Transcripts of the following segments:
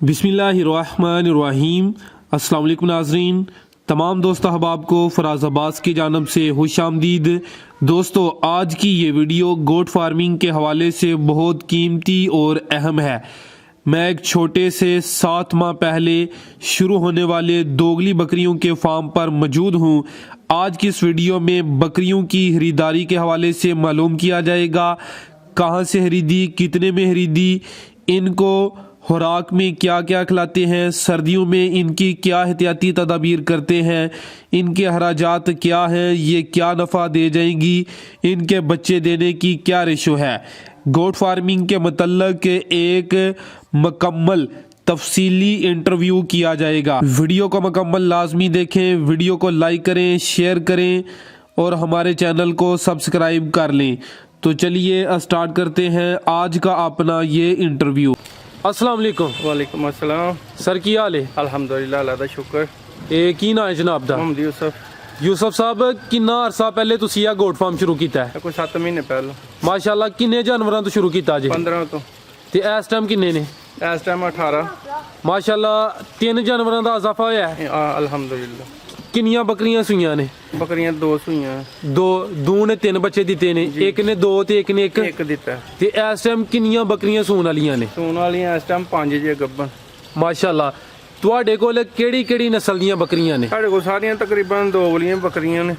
बिस्मिल्लाहिर्रहमानिर्रहीम। अस्सलाम वालेकुम नाज़रीन, तमाम दोस्त अहबाब को फराज अब्बास की जानब से खुश आमदीद। दोस्तों, आज की ये वीडियो गोट फार्मिंग के हवाले से बहुत कीमती और अहम है। मैं एक छोटे से 7 माह पहले शुरू होने वाले दोगली बकरियों के फार्म पर मौजूद हूँ। आज की इस वीडियो में बकरियों की खरीदारी के हवाले से मालूम किया जाएगा, कहाँ से खरीदी, कितने में खरीदी, इनको खुराक में क्या क्या खिलाते हैं, सर्दियों में इनकी क्या एहतियाती तदाबीर करते हैं, इनके अखराजात क्या हैं, ये क्या नफ़ा दे जाएंगी, इनके बच्चे देने की क्या रेशो है। गोट फार्मिंग के मतलब एक मुकम्मल तफसीली इंटरव्यू किया जाएगा। वीडियो को मुकम्मल लाजमी देखें, वीडियो को लाइक करें, शेयर करें और हमारे चैनल को सब्सक्राइब कर लें। तो चलिए स्टार्ट करते हैं आज का अपना ये इंटरव्यू। अस्सलाम वालेकुम। वालेकुम अस्सलाम। सर की हाल है? अल्हम्दुलिल्लाह, अल्लाह दा शुक्र। की ना है जनाब दा? मोहम्मद यूसुफ। यूसुफ साहब, किन्ना अरसा पहले तुसी यह गोट फार्म शुरू किया है? कोई 7 महीने पहले। माशाल्लाह, किन्ने जानवरों तो शुरू किया जी? 15 तो। ते इस टाइम किन्ने ने? इस टाइम 18। माशाल्लाह, 3 जानवरों का इजाफा होया है। अल्हम्दुलिल्लाह। किन्नियां बकरियां सुइयां ने? बकरियां 2 सुइयां। दो ने 3 बच्चे दिते ने, एक ने 2 ते एक ने एक दिता। ते इस टाइम किन्नियां बकरियां सून वालियां ने? सून वालियां इस टाइम 5 जे गब्बन। माशाल्लाह, तुहाडे कोल केड़ी नस्ल दियां बकरियां ने? साढ़े कोल सारियां तकरीबन दोगलियां बकरियां ने,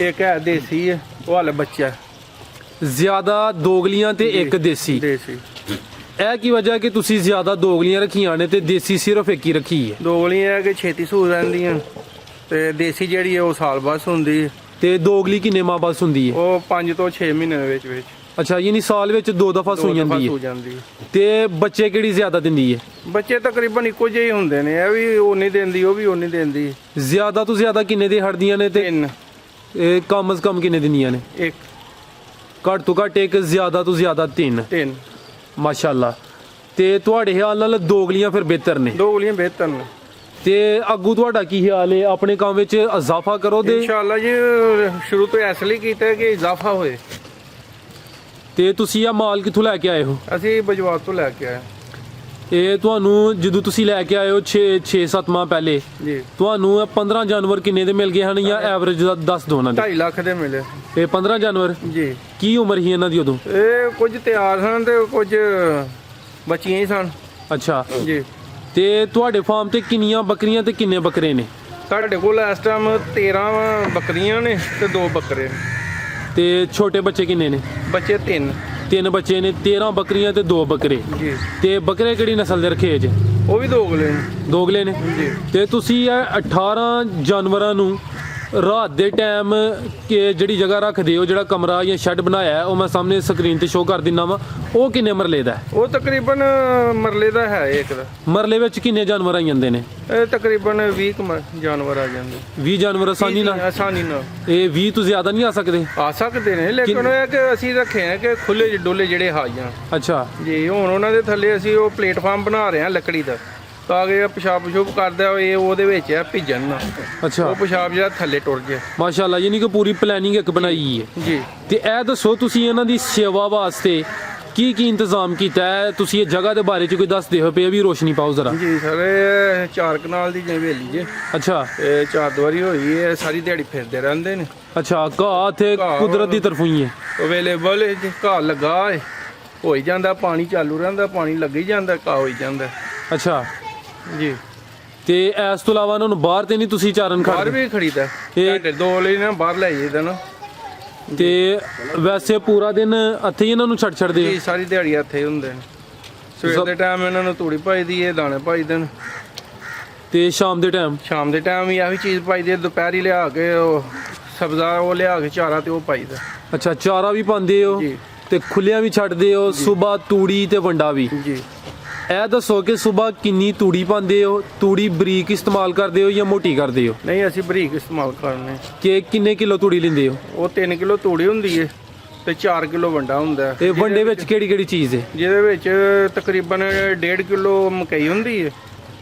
एक है देसी है, वो हाले बच्चा है। ज्यादा दोगलियां ते एक देसी। ए की वजह कि तुसी ज्यादा दोगलियां रखियां ने ते देसी सिर्फ एक ही रखी है? दोगलियां है कि छेती सूर रहिंदियां ते देसी जेहड़ी है वो साल बाद सुंदी है। ते दोगली किन्ने माह बाद सुंदी है? वो 5 तो 6 महीने विच। अच्छा, यानी साल विच 2 दफा सूई जांदी है। ते बच्चे केड़ी ज्यादा दिंदी है? बच्चे तकरीबन इक्को ਜਿਹੇ ਹੁੰਦੇ ਨੇ, ਇਹ ਵੀ ਉਨੀ ਦਿੰਦੀ, ਉਹ ਵੀ ਉਨੀ ਦਿੰਦੀ। ज्यादा तो ज्यादा किन्ने दी हटदियां ने ते 3 कम से कम किन्ने दिंदियां ने? 1 घट तो घट एक, ज्यादा तो ज्यादा 3। माशाल्लाह। ते तुहाडे ख्याल नाल दोगलियां फिर बेहतर ने? दोगलियां बेहतर ने। ते अग्गू तुहाडा की ख्याल है, अपने काम विच इजाफा करो दे? इंशाअल्लाह जी, शुरू तो इस ਲਈ ਕੀਤਾ कि इजाफा होए। ਤੇ ਤੁਸੀਂ ਇਹ ਮਾਲ ਕਿੱਥੋਂ ਲੈ ਕੇ ਆਏ ਹੋ? ਅਸੀਂ ਬਜਵਾਤ ਤੋਂ ਲੈ ਕੇ ਆਏ। ਇਹ ਤੁਹਾਨੂੰ ਜਦੋਂ ਤੁਸੀਂ ਲੈ ਕੇ ਆਏ ਹੋ 6-7 ਮਾਹ ਪਹਿਲੇ ਜੀ, ਤੁਹਾਨੂੰ ਇਹ 15 ਜਾਨਵਰ ਕਿੰਨੇ ਦੇ ਮਿਲ ਗਏ ਹਨ ਜਾਂ ਐਵਰੇਜ ਦਾ ਦੱਸ ਦਿਓ ਉਹਨਾਂ ਦੇ? 2.5 ਲੱਖ ਦੇ ਮਿਲੇ। ਇਹ 15 ਜਾਨਵਰ ਜੀ। ਕੀ ਉਮਰ ਸੀ ਇਹਨਾਂ ਦੀ ਉਦੋਂ? ਇਹ ਕੁਝ ਤਿਆਰ ਸਨ ਤੇ ਕੁਝ ਬੱਚੀਆਂ ਹੀ ਸਨ। ਅੱਛਾ ਜੀ। ਤੇ ਤੁਹਾਡੇ ਫਾਰਮ ਤੇ ਕਿੰਨੀਆਂ ਬੱਕਰੀਆਂ ਤੇ ਕਿੰਨੇ ਬੱਕਰੇ ਨੇ? ਸਾਡੇ ਕੋਲ ਇਸ ਟਾਈਮ 13 ਬੱਕਰੀਆਂ ਨੇ ਤੇ 2 ਬੱਕਰੇ ਨੇ। ਤੇ ਛੋਟੇ ਬੱਚੇ ਕਿੰਨੇ ਨੇ? ਬੱਚੇ 3 ਬੱਚੇ ਨੇ। 13 ਬੱਕਰੀਆਂ ਤੇ 2 ਬੱਕਰੇ। ਜੀ। ਤੇ ਬੱਕਰੇ ਕਿਹੜੀ ਨਸਲ ਦੇ ਰੱਖੇ ਜੇ? ਉਹ ਵੀ ਦੋਗਲੇ ਨੇ। ਜੀ। ਤੇ ਤੁਸੀਂ ਇਹ 18 ਜਾਨਵਰਾਂ ਨੂੰ ਰਾਤ ਦੇ ਟਾਈਮ ਜਿਹੜੀ ਜਗ੍ਹਾ ਰੱਖਦੇ ਹੋ, ਜਿਹੜਾ ਕਮਰਾ ਜਾਂ ਸ਼ੈੱਡ ਬਣਾਇਆ ਹੈ, ਉਹ ਮੈਂ ਸਾਹਮਣੇ ਸਕਰੀਨ ਤੇ ਸ਼ੋਅ ਕਰ ਦਿੰਦਾ ਵਾ, ਉਹ ਕਿੰਨੇ ਮਰਲੇ ਦਾ ਹੈ? ਉਹ ਤਕਰੀਬਨ ਮਰਲੇ ਦਾ ਹੈ ਇੱਕ ਦਾ। ਮਰਲੇ ਵਿੱਚ ਕਿੰਨੇ ਜਾਨਵਰ ਆ ਜਾਂਦੇ ਨੇ? ਇਹ ਤਕਰੀਬਨ 20 ਜਾਨਵਰ ਆ ਜਾਂਦੇ। 20 ਜਾਨਵਰ ਆਸਾਨੀ ਨਾਲ? ਇਹ 20 ਤੋਂ ਜ਼ਿਆਦਾ ਨਹੀਂ ਆ ਸਕਦੇ? ਆ ਸਕਦੇ ਨੇ, ਲੇਕਿਨ ਇਹ ਕਿ ਅਸੀਂ ਰੱਖੇ ਆ ਕਿ ਖੁੱਲੇ ਡੋਲੇ ਜਿਹੜੇ ਹਾਈਆਂ। ਅੱਛਾ ਜੀ। ਹੁਣ ਉਹਨਾਂ ਦੇ ਥੱਲੇ ਅਸੀਂ ਉਹ ਪਲੇਟਫਾਰਮ ਬਣਾ ਰਹੇ ਹਾਂ ਲੱਕੜੀ ਦਾ, ਤਾਂ ਕਿ ਪਿਸ਼ਾਬ ਕਰਦਾ ਹੋਏ ਉਹਦੇ ਵਿੱਚ ਭਿੱਜਣ ਨਾ। ਅੱਛਾ। ਉਹ ਪਿਸ਼ਾਬ ਜਿਹੜਾ ਥੱਲੇ ਟੁਰ ਜਾਏ। ਮਾਸ਼ਾਅੱਲਾ, ਯਾਨੀ ਕਿ ਪੂਰੀ ਪਲੈਨਿੰਗ ਇੱਕ ਬਣਾਈ ਹੈ। ਜੀ। ਤੇ ਇਹ ਦੱਸੋ, ਤੁਸੀਂ ਇਹਨਾਂ ਦੀ ਸੇਵਾ ਵਾਸਤੇ ਕੀ ਇੰਤਜ਼ਾਮ ਕੀਤਾ ਹੈ? ਤੁਸੀਂ ਇਹ ਜਗ੍ਹਾ ਦੇ ਬਾਰੇ ਚ ਕੋਈ ਦੱਸਦੇ ਹੋ? ਪਏ ਵੀ ਰੋਸ਼ਨੀ ਪਾਓ ਜ਼ਰਾ। ਜੀ ਸਰ, ਇਹ 4 ਕਨਾਲ ਦੀ ਹਵੇਲੀ ਜੇ। ਅੱਛਾ। ਇਹ 4 ਦੀਵਾਰੀ ਹੋਈ ਹੈ, ਸਾਰੀ ਦਿਹਾੜੀ ਫਿਰਦੇ ਰਹਿੰਦੇ ਨੇ। ਅੱਛਾ, ਘਾਹ ਤੇ ਕੁਦਰਤ ਦੀ ਤਰਫੋਂ ਹੀ ਹੈ? ਅਵੇਲੇਬਲ ਹੈ ਜੀ, ਘਾਹ ਲੱਗਾ ਹੈ, ਹੋ ਹੀ ਜਾਂਦਾ, ਪਾਣੀ ਚਾਲੂ ਰਹਿੰਦਾ, ਪਾਣੀ ਲੱਗ ਹੀ ਜਾਂਦਾ, ਘਾਹ ਹੋ ਹੀ ਜਾਂਦਾ। ਅੱਛਾ ਜੀ। ਤੇ ਇਸ ਤੋਂ ਇਲਾਵਾ ਇਹਨਾਂ ਨੂੰ ਬਾਹਰ ਤੇ ਨਹੀਂ ਤੁਸੀਂ ਚਾਰਨ ਖੜਦੇ? ਬਾਹਰ ਵੀ ਖੜੀਦਾ, ਘੰਟੇ 2 ਲਈ ਨਾ ਬਾਹਰ ਲੈ ਜਾਈਦਾ ਨਾ। ਤੇ ਵੈਸੇ ਪੂਰਾ ਦਿਨ ਇੱਥੇ ਹੀ ਇਹਨਾਂ ਨੂੰ ਛੱਡਦੇ? ਜੀ, ਸਾਰੀ ਦਿਹਾੜੀ ਇੱਥੇ ਹੁੰਦੇ ਨੇ। ਸਵੇਰ ਦੇ ਟਾਈਮ ਇਹਨਾਂ ਨੂੰ ਤੂੜੀ ਪਾਈਦੀ ਹੈ, ਦਾਣੇ ਪਾਈਦੇ ਨੇ। ਤੇ ਸ਼ਾਮ ਦੇ ਟਾਈਮ ਵੀ ਆਹੀ ਚੀਜ਼ ਪਾਈਦੀ ਹੈ। ਦੁਪਹਿਰੀ ਲਿਆ ਕੇ ਉਹ ਸਬਜ਼ਾ ਉਹ ਲਿਆ ਕੇ ਚਾਰਾ ਤੇ ਉਹ ਪਾਈਦਾ। ਅੱਛਾ, ਚਾਰਾ ਵੀ ਪਾਉਂਦੇ ਹੋ ਤੇ ਖੁੱਲਿਆਂ ਵੀ ਛੱਡਦੇ ਹੋ? ਸਵੇਰ ਤੂੜੀ ਤੇ ਵੰਡਾ ਵੀ? ਜੀ। ਇਹ ਦੱਸੋ ਕਿ ਸਵੇਰ ਕਿੰਨੀ ਤੂੜੀ ਪਾਉਂਦੇ ਹੋ? ਤੂੜੀ ਬਰੀਕ ਇਸਤੇਮਾਲ ਕਰਦੇ ਹੋ ਜਾਂ ਮੋਟੀ ਕਰਦੇ ਹੋ? ਨਹੀਂ, ਅਸੀਂ ਬਰੀਕ ਇਸਤੇਮਾਲ ਕਰਨੇ। ਕਿ ਕਿੰਨੇ ਕਿਲੋ ਤੂੜੀ ਲੈਂਦੇ ਹੋ? ਉਹ 3 ਕਿਲੋ ਤੂੜੀ ਹੁੰਦੀ ਹੈ ਤੇ 4 ਕਿਲੋ ਵੰਡਾ ਹੁੰਦਾ। ਤੇ ਵੰਡੇ ਵਿੱਚ ਕਿਹੜੀ ਚੀਜ਼ ਹੈ? ਜਿਹਦੇ ਵਿੱਚ ਤਕਰੀਬਨ 1.5 ਕਿਲੋ ਮਕਈ ਹੁੰਦੀ ਹੈ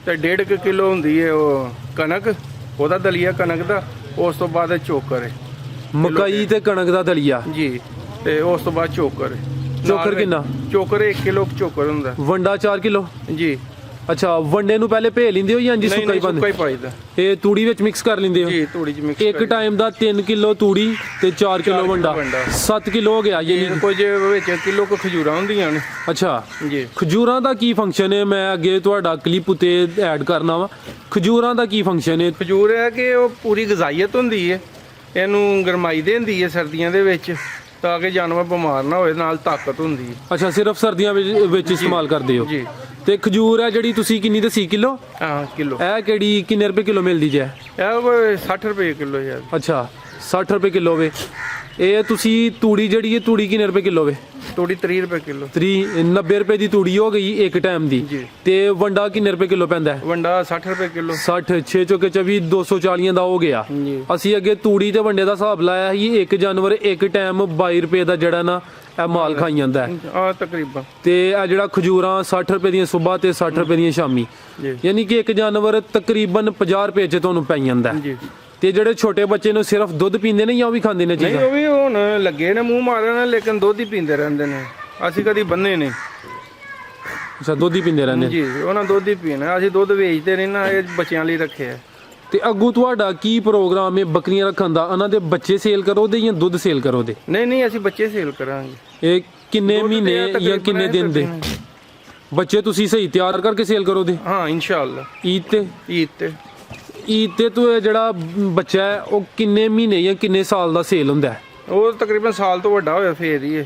ਤੇ 1.5 ਕਿਲੋ ਹੁੰਦੀ ਹੈ ਉਹ ਕਣਕ, ਉਹਦਾ ਦਲੀਆ ਕਣਕ ਦਾ। ਉਸ ਤੋਂ ਬਾਅਦ ਚੋਕਰ ਹੈ, ਮਕਈ ਤੇ ਕਣਕ ਦਾ ਦਲੀਆ। ਜੀ। ਤੇ ਉਸ ਤੋਂ ਬਾਅਦ ਚੋਕਰ। ਚੋਕਰ ਕਿੰਨਾ? ਚੋਕਰ 1 ਕਿਲੋ ਚੋਕਰ ਹੁੰਦਾ। ਵੰਡਾ 4 ਕਿਲੋ? ਜੀ। ਅੱਛਾ ਵੰਡੇ ਨੂੰ ਪਹਿਲੇ ਭੇ ਲਿੰਦੇ ਹੋ ਜਾਂ ਜੀ ਨਹੀਂ ਸੁੱਕਾ ਹੀ ਨਹੀਂ ਸੁੱਕਾ ਪਾਉਂਦੇ ਹੀ ਪਾਈਦਾ ਇਹ ਤੂੜੀ ਵਿੱਚ ਮਿਕਸ ਕਰ ਲਿੰਦੇ ਹੋ ਜੀ, ਤੂੜੀ ਚ ਮਿਕਸ ਇੱਕ ਟਾਈਮ ਦਾ 3 ਕਿਲੋ ਤੂੜੀ ਤੇ 4 ਕਿਲੋ ਵੰਡਾ ਵੰਡਾ। 7 ਕਿਲੋ ਹੋ ਗਿਆ ਯਾਨੀ ਕੁਝ ਵਿੱਚ ਕਿਲੋ ਕੁ ਖਜੂਰਾਂ ਹੁੰਦੀਆਂ ਨੇ ਅੱਛਾ ਜੀ। ਖਜੂਰਾਂ ਦਾ ਕੀ ਫੰਕਸ਼ਨ ਹੈ ਮੈਂ ਅੱਗੇ ਤੁਹਾਡਾ ਕਲਿੱਪ ਉਤੇ ਐਡ ਕਰਨਾ ਵਾ ਖਜੂਰਾਂ ਦਾ ਕੀ ਫੰਕਸ਼ਨ ਹੈ ਖਜੂਰ ਹੈ ਕਿ ਉਹ ਪੂਰੀ ਗਜ਼ਾਈਅਤ ਹੁੰਦੀ ਹੈ, ਇਹਨੂੰ ਗਰਮਾਈ ਦਿੰਦੀ ਹੈ ਸਰਦੀਆਂ ਦੇ ਵਿੱਚ ਤਾਂ ਕਿ ਜਾਨਵਰ ਬਿਮਾਰ ਨਾ ਹੋਏ, ਨਾਲ ਤਾਕਤ ਹੁੰਦੀ ਹੈ ਅੱਛਾ ਸਿਰਫ ਸਰਦੀਆਂ ਵਿੱਚ ਇਸਤੇਮਾਲ ਕਰਦੇ ਹੋ ਜੀ। ਤੇ ਖਜੂਰ ਹੈ ਜਿਹੜੀ ਤੁਸੀਂ ਕਿੰਨੀ ਦੱਸੀ ਕਿਲੋ ਹਾਂ ਕਿਲੋ ਇਹ ਕਿਹੜੀ ਕਿੰਨੇ ਰੁਪਏ ਕਿਲੋ ਮਿਲਦੀ ਜੇ ਇਹ ਕੋਈ 60 ਰੁਪਏ ਕਿਲੋ ਯਾਰ ਅੱਛਾ 60 ਰੁਪਏ ਕਿਲੋ ਵੇ ਇਹ ਤੁਸੀਂ ਤੂੜੀ ਜਿਹੜੀ ਹੈ ਤੂੜੀ ਕਿੰਨੇ ਰੁਪਏ ਕਿਲੋ ਵੇ ਤੂੜੀ 30 ਰੁਪਏ ਕਿਲੋ 90 ਰੁਪਏ ਦੀ ਤੂੜੀ ਹੋ ਗਈ ਇੱਕ ਟਾਈਮ ਦੀ ਜੀ। ਤੇ ਵੰਡਾ ਕਿੰਨੇ ਰੁਪਏ ਕਿਲੋ ਪੈਂਦਾ ਹੈ ਵੰਡਾ 60 ਰੁਪਏ ਕਿਲੋ 60 6 ਚੌਕੇ 24 240 ਦਾ ਹੋ ਗਿਆ ਜੀ। ਅਸੀਂ ਅੱਗੇ ਤੂੜੀ ਤੇ ਵੰਡੇ ਦਾ ਹਿਸਾਬ ਲਾਇਆ ਸੀ ਇੱਕ ਜਾਨਵਰ ਇੱਕ ਟਾਈਮ 22 ਰੁਪਏ ਦਾ ਜਿਹੜਾ ਨਾ ਇਹ ਮਾਲ ਖਾਈ ਜਾਂਦਾ ਹੈ ਆ ਤਕਰੀਬਨ ਤੇ ਇਹ ਜਿਹੜਾ ਖਜੂਰਾਂ 60 ਰੁਪਏ ਦੀਆਂ ਸਵੇਰ ਤੇ 60 ਰੁਪਏ ਦੀਆਂ ਸ਼ਾਮੀ ਜੀ ਯਾਨੀ ਕਿ ਇੱਕ ਜਾਨਵਰ ਤਕਰੀਬਨ 50 ਰੁਪਏ ਚ ਤੁਹਾਨੂੰ ਪੈ ਜਾਂਦਾ ਹੈ। ਜੀ। ਤੇ ਜਿਹੜੇ ਛੋਟੇ ਬੱਚੇ ਨੂੰ ਸਿਰਫ ਦੁੱਧ ਪੀਂਦੇ ਨੇ ਜਾਂ ਉਹ ਵੀ ਖਾਂਦੇ ਨੇ ਨਹੀਂ ਚੀਜ਼ਾਂ ਉਹ ਵੀ ਹੁਣ ਲੱਗੇ ਨੇ ਮੂੰਹ ਮਾਰਨ, ਲੇਕਿਨ ਦੁੱਧ ਹੀ ਪੀਂਦੇ ਰਹਿੰਦੇ ਨੇ, ਅਸੀਂ ਕਦੀ ਬੰਨੇ ਨਹੀਂ ਅੱਛਾ ਦੁੱਧ ਹੀ ਪੀਂਦੇ ਰਹਿੰਦੇ ਨੇ। ਜੀ। ਉਹਨਾਂ ਦੁੱਧ ਹੀ ਪੀਣਾ, ਅਸੀਂ ਦੁੱਧ ਵੇਚਦੇ ਨਹੀਂ ਨਾ, ਇਹ ਬੱਚਿਆਂ ਲਈ ਰੱਖਿਆ। ਤੇ ਅੱਗੂ ਤੁਹਾਡਾ ਕੀ ਪ੍ਰੋਗਰਾਮ ਹੈ ਬੱਕਰੀਆਂ ਰੱਖਣ ਦਾ ਉਹਨਾਂ ਦੇ ਬੱਚੇ ਸੇਲ ਕਰੋਦੇ ਜਾਂ ਦੁੱਧ ਸੇਲ ਕਰੋਦੇ ਨਹੀਂ ਨਹੀਂ ਅਸੀਂ ਬੱਚੇ ਸੇਲ ਕਰਾਂਗੇ। ਇਹ ਕਿੰਨੇ ਦੁੱਧ ਮਹੀਨੇ ਤੇ ਜਾਂ ਕਿੰਨੇ ਦਿਨ ਦੇ ਬੱਚੇ ਤੁਸੀਂ ਸਹੀ ਤਿਆਰ ਕਰਕੇ ਸੇਲ ਕਰੋਦੇ ਹਾਂ ਇਨਸ਼ਾਅੱਲਾ ਈਦ ਤੇ ਈਦ ਤੇ ਤੂੰ ਇਹ ਜਿਹੜਾ ਬੱਚਾ ਹੈ ਉਹ ਕਿੰਨੇ ਮਹੀਨੇ ਜਾਂ ਕਿੰਨੇ ਸਾਲ ਦਾ ਸੇਲ ਹੁੰਦਾ ਹੈ ਉਹ ਤਕਰੀਬਨ ਸਾਲ ਤੋਂ ਵੱਡਾ ਹੋਇਆ ਫੇਰ ਹੀ ਇਹ।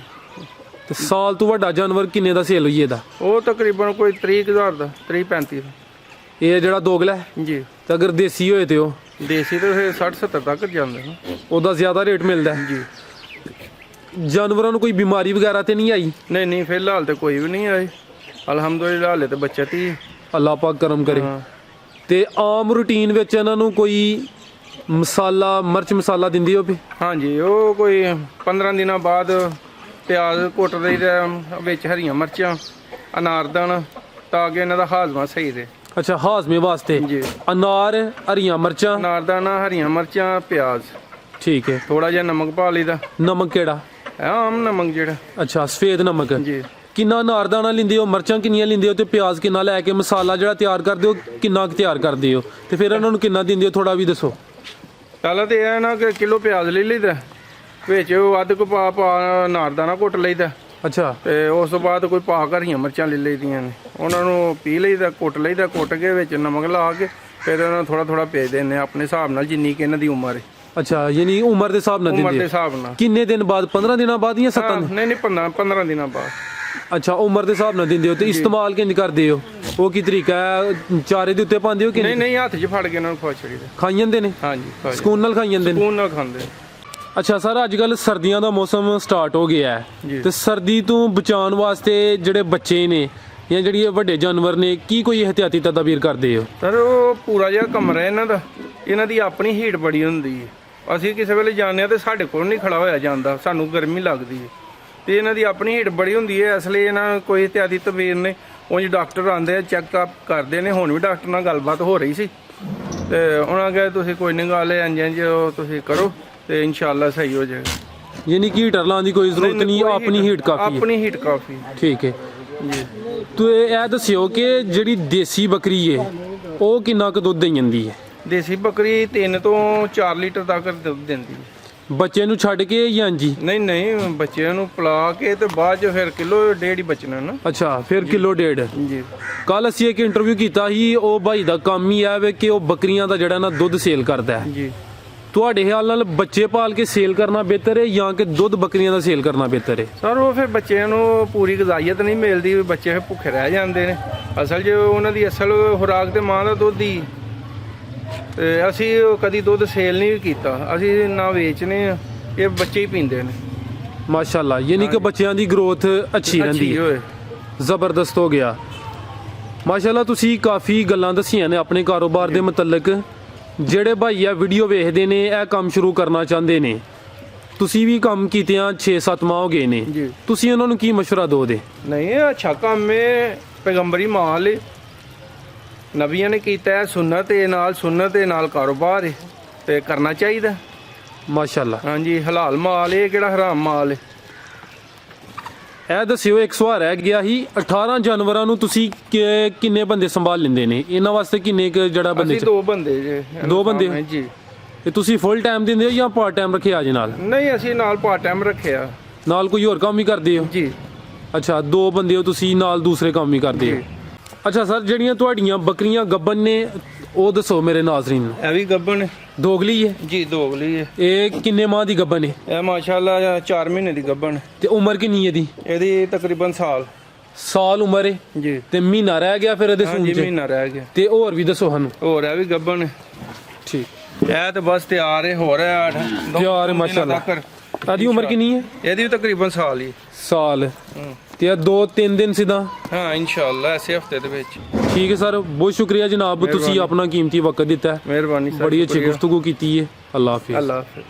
ਤੇ ਸਾਲ ਤੋਂ ਵੱਡਾ ਜਾਨਵਰ ਕਿੰਨੇ ਦਾ ਸੇਲ ਹੋਈ ਇਹਦਾ ਉਹ ਤਕਰੀਬਨ ਕੋਈ 30,000 ਦਾ 30-35 ਦਾ ਇਹ ਜਿਹੜਾ ਦੋਗਲਾ ਹੈ ਜੀ। ਤੇ ਅਗਰ ਦੇਸੀ ਹੋਏ ਤੇ ਉਹ ਦੇਸੀ ਤਾਂ ਫਿਰ 60-70 ਤੱਕ ਜਾਂਦੇ ਨੇ ਉਹਦਾ ਜ਼ਿਆਦਾ ਰੇਟ ਮਿਲਦਾ ਹੈ ਜੀ। ਜਾਨਵਰਾਂ ਨੂੰ ਕੋਈ ਬਿਮਾਰੀ ਵਗੈਰਾ ਤੇ ਨਹੀਂ ਆਈ ਨਹੀਂ ਨਹੀਂ ਫਿਲਹਾਲ ਤੇ ਕੋਈ ਵੀ ਨਹੀਂ ਆਏ, ਅਲਹਮਦੁਲਿਲਾ ਹਾਲੇ ਤੇ ਬੱਚਤ ਹੀ। ਅੱਲਾਹ ਪਾਕ ਕਰਮ ਕਰੇ ਹਾਂ। ਤੇ ਆਮ ਰੂਟੀਨ ਵਿੱਚ ਇਹਨਾਂ ਨੂੰ ਕੋਈ ਮਸਾਲਾ ਮਿਰਚ ਮਸਾਲਾ ਦਿੰਦੀ ਹੋਵੇ ਹਾਂਜੀ ਉਹ ਕੋਈ 15 ਦਿਨਾਂ ਬਾਅਦ ਪਿਆਜ਼ ਕੁੱਟ ਦਈਦਾ, ਵਿੱਚ ਹਰੀਆਂ ਮਿਰਚਾਂ ਅਨਾਰਦਾਨਾ, ਤਾਂ ਕਿ ਇਹਨਾਂ ਦਾ ਹਾਜ਼ਮਾ ਸਹੀ ਰਹੇ। ਅੱਛਾ ਹਾਜ਼ਮੇ ਵਾਸਤੇ ਜੀ। ਅਨਾਰ ਹਰੀਆਂ ਮਿਰਚਾਂ ਅਨਾਰਦਾਨਾ, ਹਰੀਆਂ ਮਿਰਚਾਂ, ਪਿਆਜ਼, ਠੀਕ ਹੈ ਥੋੜਾ ਜਿਹਾ ਨਮਕ ਪਾ ਲਈਦਾ, ਨਮਕ ਕਿਹੜਾ ਇਹ ਆਮ ਨਮਕ ਜਿਹੜਾ। ਅੱਛਾ ਸਫੇਦ ਨਮਕ ਜੀ। ਕਿੰਨਾ ਅਨਾਰਦਾਨਾ ਲਿੰਦੇ ਹੋ ਮਿਰਚਾਂ ਕਿੰਨੀਆਂ ਲਿੰਦੇ ਹੋ ਤੇ ਪਿਆਜ਼ ਕਿੰਨਾ ਲੈ ਕੇ ਮਸਾਲਾ ਜਿਹੜਾ ਤਿਆਰ ਕਰਦੇ ਹੋ ਕਿੰਨਾ ਕੁ ਤਿਆਰ ਕਰਦੇ ਹੋ ਤੇ ਫਿਰ ਇਹਨਾਂ ਨੂੰ ਕਿੰਨਾ ਦਿੰਦੇ ਹੋ ਥੋੜਾ ਵੀ ਦੱਸੋ ਪਹਿਲਾਂ ਤੇ ਇਹ ਨਾ ਕਿ ਕਿਲੋ ਪਿਆਜ਼ ਲੈ ਲਈਦਾ, ਵਿੱਚ ਅੱਧ ਕੁ ਪਾ ਅਨਾਰਦਾਨਾ ਕੁੱਟ ਲਈਦਾ, ਅੱਛਾ ਤੇ ਉਸ ਤੋਂ ਬਾਅਦ ਕੋਈ ਪਾ ਹਰੀਆਂ ਮਿਰਚਾਂ ਲੈ ਲਈਦੀਆਂ ਨੇ, ਉਹਨਾਂ ਨੂੰ ਪੀ ਲਈਦਾ, ਕੁੱਟ ਲਈਦਾ, ਕੁੱਟ ਕੇ ਵਿੱਚ ਨਮਕ ਲਾ ਕੇ ਫਿਰ ਉਹਨਾਂ ਨੂੰ ਥੋੜਾ ਥੋੜਾ ਭੇਜ ਦਿੰਦੇ ਆਪਣੇ ਹਿਸਾਬ ਨਾਲ ਜਿੰਨੀ ਕਿ ਇਹਨਾਂ ਦੀ ਉਮਰ ਹੈ। ਅੱਛਾ ਯਾਨੀ ਉਮਰ ਦੇ ਹਿਸਾਬ ਨਾਲ ਉਮਰ ਦੇ ਦਿੰਦੇ ਹੋ ਹਿਸਾਬ ਨਾਲ। ਕਿੰਨੇ ਦਿਨ ਬਾਅਦ 15 ਦਿਨਾਂ ਬਾਅਦ ਜਾਂ 7 ਨਹੀਂ ਨਹੀਂ 15 ਦਿਨਾਂ ਬਾਅਦ। ਅੱਛਾ ਉਮਰ ਦੇ ਹਿਸਾਬ ਨਾਲ ਦਿੰਦੇ ਹੋ ਤੇ ਇਸਤੇਮਾਲ ਕਿੰਜ ਕਰਦੇ ਹੋ ਉਹ ਕੀ ਤਰੀਕਾ ਹੈ ਚਾਰੇ ਦੇ ਉੱਤੇ ਪਾਉਂਦੇ ਹੋ ਕਿ ਨਹੀਂ ਨਹੀਂ ਹੱਥ 'ਚ ਫੜ ਕੇ ਇਹਨਾਂ ਨੂੰ ਖਵਾ ਛੜੀਦਾ। ਖਾਈ ਜਾਂਦੇ ਨੇ ਹਾਂਜੀ ਖਵਾ ਸਕੂਨ ਨਾਲ ਖਾਈ ਜਾਂਦੇ ਨੇ ਸਕੂਨ ਨਾਲ ਖਾਂਦੇ। ਅੱਛਾ ਸਰ ਅੱਜ ਕੱਲ ਸਰਦੀਆਂ ਦਾ ਮੌਸਮ ਸਟਾਰਟ ਹੋ ਗਿਆ ਹੈ ਜੀ। ਤੇ ਸਰਦੀ ਤੋਂ ਬਚਾਉਣ ਵਾਸਤੇ ਜਿਹੜੇ ਬੱਚੇ ਨੇ ਜਾਂ ਜਿਹੜੀ ਇਹ ਵੱਡੇ ਜਾਨਵਰ ਨੇ ਕੀ ਕੋਈ ਇਹਤਿਆਤੀ ਤਦਾਬੀਰ ਕਰਦੇ ਹੋ ਸਰ ਉਹ ਪੂਰਾ ਜਿਹਾ ਕਮਰਾ ਇਹਨਾਂ ਦਾ, ਇਹਨਾਂ ਦੀ ਆਪਣੀ ਹੀਟ ਬੜੀ ਹੁੰਦੀ ਹੈ। ਅਸੀਂ ਕਿਸੇ ਵੇਲੇ ਜਾਂਦੇ ਆ ਤੇ ਸਾਡੇ ਕੋਲ ਨਹੀਂ ਖੜਾ ਹੋਇਆ ਜਾਂਦਾ, ਸਾਨੂੰ ਗਰਮੀ ਲੱਗਦੀ ਹੈ, ਤੇ ਇਹਨਾਂ ਦੀ ਆਪਣੀ ਹੀਟ ਬੜੀ ਹੁੰਦੀ ਹੈ, ਇਸ ਲਈ ਇਹਨਾਂ ਨੂੰ ਕੋਈ ਇਤਿਆਦੀ ਤਬੀਰ ਨੇ ਉਂਝ ਡਾਕਟਰ ਆਉਂਦੇ ਆ ਚੈੱਕਅਪ ਕਰਦੇ ਨੇ। ਹੁਣ ਵੀ ਡਾਕਟਰ ਨਾਲ ਗੱਲਬਾਤ ਹੋ ਰਹੀ ਸੀ ਤੇ ਉਹਨਾਂ ਕਹੇ ਤੁਸੀਂ ਕੋਈ ਨਹੀਂ ਗੱਲ ਇੰਜ ਤੁਸੀਂ ਕਰੋ ਤੇ ਇਨਸ਼ਾਅੱਲਾ ਸਹੀ ਹੋ ਜਾਏਗਾ। ਯਾਨੀ ਕਿ ਹੀਟਰ ਲਾਉਣ ਦੀ ਕੋਈ ਜ਼ਰੂਰਤ ਨਹੀਂ ਕੋਈ ਆਪਣੀ ਹੀਟ ਕਾਫੀ ਹੈ ਆਪਣੀ ਹੀਟ ਕਾਫੀ ਠੀਕ ਹੈ ਜੀ। ਤੂੰ ਇਹ ਦੱਸਿਓ ਕਿ ਜਿਹੜੀ ਦੇਸੀ ਬੱਕਰੀ ਹੈ ਉਹ ਕਿੰਨਾ ਕੁ ਦੁੱਧ ਦੇ ਜਾਂਦੀ ਹੈ ਦੇਸੀ ਬੱਕਰੀ 3 ਤੋਂ 4 ਲੀਟਰ ਤੱਕ ਦੁੱਧ ਦਿੰਦੀ ਹੈ। ਬੱਚੇ ਨੂੰ ਛੱਡ ਕੇ ਜਾਂ ਜੀ ਨਹੀਂ ਨਹੀਂ ਬੱਚਿਆਂ ਨੂੰ ਪਿਲਾ ਕੇ ਤੇ ਬਾਅਦ ਚ ਫਿਰ ਕਿਲੋ ਡੇਢ ਹੀ ਬਚਣਾ ਨਾ। ਅੱਛਾ ਫਿਰ ਕਿਲੋ ਡੇਢ ਜੀ। ਕੱਲ ਅਸੀਂ ਇੱਕ ਇੰਟਰਵਿਊ ਕੀਤਾ ਸੀ ਉਹ ਭਾਈ ਦਾ ਕੰਮ ਹੀ ਹੈ ਕਿ ਉਹ ਬੱਕਰੀਆਂ ਦਾ ਜਿਹੜਾ ਨਾ ਦੁੱਧ ਸੇਲ ਕਰਦਾ ਹੈ ਜੀ। ਤੁਹਾਡੇ ਖਿਆਲ ਨਾਲ ਬੱਚੇ ਪਾਲ ਕੇ ਸੇਲ ਕਰਨਾ ਬਿਹਤਰ ਹੈ ਜਾਂ ਕਿ ਦੁੱਧ ਬੱਕਰੀਆਂ ਦਾ ਸੇਲ ਕਰਨਾ ਬਿਹਤਰ ਹੈ ਸਰ ਉਹ ਫਿਰ ਬੱਚਿਆਂ ਨੂੰ ਪੂਰੀ ਗਜ਼ਾਈਅਤ ਨਹੀਂ ਮਿਲਦੀ, ਬੱਚੇ ਫਿਰ ਭੁੱਖੇ ਰਹਿ ਜਾਂਦੇ ਨੇ। ਅਸਲ 'ਚ ਉਹਨਾਂ ਦੀ ਅਸਲ ਖੁਰਾਕ ਤੇ ਮਾਂ ਦਾ ਦੁੱਧ ਹੀ। ਤੇ ਅਸੀਂ ਕਦੀ ਦੁੱਧ ਸੇਲ ਨਹੀਂ ਕੀਤਾ, ਅਸੀਂ ਨਾ ਵੇਚਨੇ ਆ, ਇਹ ਬੱਚੇ ਹੀ ਪੀਂਦੇ ਨੇ। ਮਾਸ਼ਾਅੱਲਾ ਯਾਨੀ ਕਿ ਬੱਚਿਆਂ ਦੀ ਗਰੋਥ ਅੱਛੀ ਰਹਿੰਦੀ ਹੈ ਹੋਏ। ਜ਼ਬਰਦਸਤ ਹੋ ਗਿਆ ਮਾਸ਼ਾਅੱਲਾ। ਤੁਸੀਂ ਕਾਫੀ ਗੱਲਾਂ ਦੱਸੀਆਂ ਨੇ ਆਪਣੇ ਕਾਰੋਬਾਰ ਦੇ ਮੁਤਲਕ। ਜਿਹੜੇ ਭਾਈ ਆ ਵੀਡੀਓ ਵੇਖਦੇ ਨੇ ਇਹ ਕੰਮ ਸ਼ੁਰੂ ਕਰਨਾ ਚਾਹੁੰਦੇ ਨੇ, ਤੁਸੀਂ ਵੀ ਕੰਮ ਕੀਤਿਆਂ 6-7 ਮਾਹ ਹੋ ਗਏ ਨੇ, ਜੀ। ਤੁਸੀਂ ਉਹਨਾਂ ਨੂੰ ਕੀ ਮਸ਼ਵਰਾ ਦੋਗੇ ਨਹੀਂ ਇਹ ਅੱਛਾ ਕੰਮ ਹੈ, ਪੈਗੰਬਰੀ ਮਾਲ ਹੈ, ਨਬੀਆਂ ਨੇ ਕੀਤਾ ਹੈ, ਸੁਨਨਤ ਦੇ ਨਾਲ ਕਾਰੋਬਾਰ ਹੈ ਤੇ ਕਰਨਾ ਚਾਹੀਦਾ। ਮਾਸ਼ਾਅੱਲਾ ਹਾਂਜੀ ਹਲਾਲ ਮਾਲ ਹੈ, ਕਿਹੜਾ ਹਰਾਮ ਮਾਲ ਹੈ। ਇਹ ਦੱਸਿਓ ਇੱਕ ਸਵਾਲ ਰਹਿ ਗਿਆ ਸੀ 18 ਜਾਨਵਰਾਂ ਨੂੰ ਤੁਸੀਂ ਕਿੰਨੇ ਬੰਦੇ ਸੰਭਾਲ ਲੈਂਦੇ ਨੇ ਇਹਨਾਂ ਵਾਸਤੇ ਕਿੰਨੇ ਜਿਹੜਾ ਬੰਦੇ ਅਸੀਂ 2 ਬੰਦੇ ਜੇ। 2 ਬੰਦੇ ਜੀ। ਤੇ ਤੁਸੀਂ ਫੁੱਲ ਟਾਈਮ ਦਿੰਦੇ ਹੋ ਜਾਂ ਪਾਰਟ ਟਾਈਮ ਰੱਖਿਆ ਜੇ ਨਾਲ? ਨਹੀਂ ਅਸੀਂ ਨਾਲ ਪਾਰਟ ਟਾਈਮ ਰੱਖਿਆ ਨਾਲ ਕੋਈ ਹੋਰ ਕੰਮ ਵੀ ਕਰਦੇ ਹੋ? ਜੀ। ਅੱਛਾ 2 ਬੰਦੇ ਹੋ ਤੁਸੀਂ, ਨਾਲ ਦੂਸਰੇ ਕੰਮ ਵੀ ਕਰਦੇ ਹੋ। ਅੱਛਾ ਸਰ, ਜਿਹੜੀਆਂ ਤੁਹਾਡੀਆਂ ਬੱਕਰੀਆਂ ਗੱਬਨ ਨੇ ਉਹ ਦੱਸੋ ਮੇਰੇ ਨਾਜ਼ਰੀਨ ਨੂੰ। ਇਹ ਵੀ ਗੱਬਨ ਦੋਗਲੀ ਹੈ ਜੀ, ਦੋਗਲੀ ਹੈ। ਇਹ ਕਿੰਨੇ ਮਾਹ ਦੀ ਗੱਬਨ ਹੈ? ਇਹ ਮਾਸ਼ਾਅੱਲਾ 4 ਮਹੀਨੇ ਦੀ ਗੱਬਨ। ਤੇ ਉਮਰ ਕਿੰਨੀ ਹੈ ਇਹਦੀ? ਇਹਦੀ ਤਕਰੀਬਨ ਸਾਲ ਉਮਰ ਹੈ ਜੀ। ਤੇ ਮਹੀਨਾ ਰਹਿ ਗਿਆ ਫਿਰ ਇਹਦੇ ਸੂਣ ਹਾਂਜੀ ਚ? ਮਹੀਨਾ ਰਹਿ ਗਿਆ। ਤੇ ਹੋਰ ਵੀ ਦੱਸੋ ਸਾਨੂੰ। ਹੋਰ ਇਹ ਵੀ ਗੱਬਨ। ਠੀਕ, ਇਹ ਤੇ ਬਸ ਤਿਆਰ ਹੈ, ਹੋ ਰਿਹਾ ਤਿਆਰ ਹੈ ਮਾਸ਼ਾਅੱਲਾ। ਇਹਦੀ ਉਮਰ ਕਿੰਨੀ ਹੈ? ਇਹਦੀ ਵੀ ਤਕਰੀਬਨ ਸਾਲ ਹੀ। ਸਾਲ। ਤੇ 2-3 ਦਿਨ ਸਿੱਧਾ? ਹਾਂ ਇਨਸ਼ਾਅੱਲਾ ਐਸੇ ਹਫਤੇ ਦੇ ਵਿੱਚ। ਠੀਕ ਹੈ ਸਰ, ਬਹੁਤ ਸ਼ੁਕਰੀਆ ਜਨਾਬ, ਤੁਸੀਂ ਆਪਣਾ ਕੀਮਤੀ ਵਕਤ ਦਿੱਤਾ ਹੈ। ਮਿਹਰਬਾਨੀ ਸਰ, ਬੜੀ ਅੱਛੀ ਗੁਫ਼ਤਗੂ ਕੀਤੀ ਹੈ। ਅੱਲਾਹ ਹਾਫਿਜ਼। ਅੱਲਾਹ ਹਾਫਿਜ਼।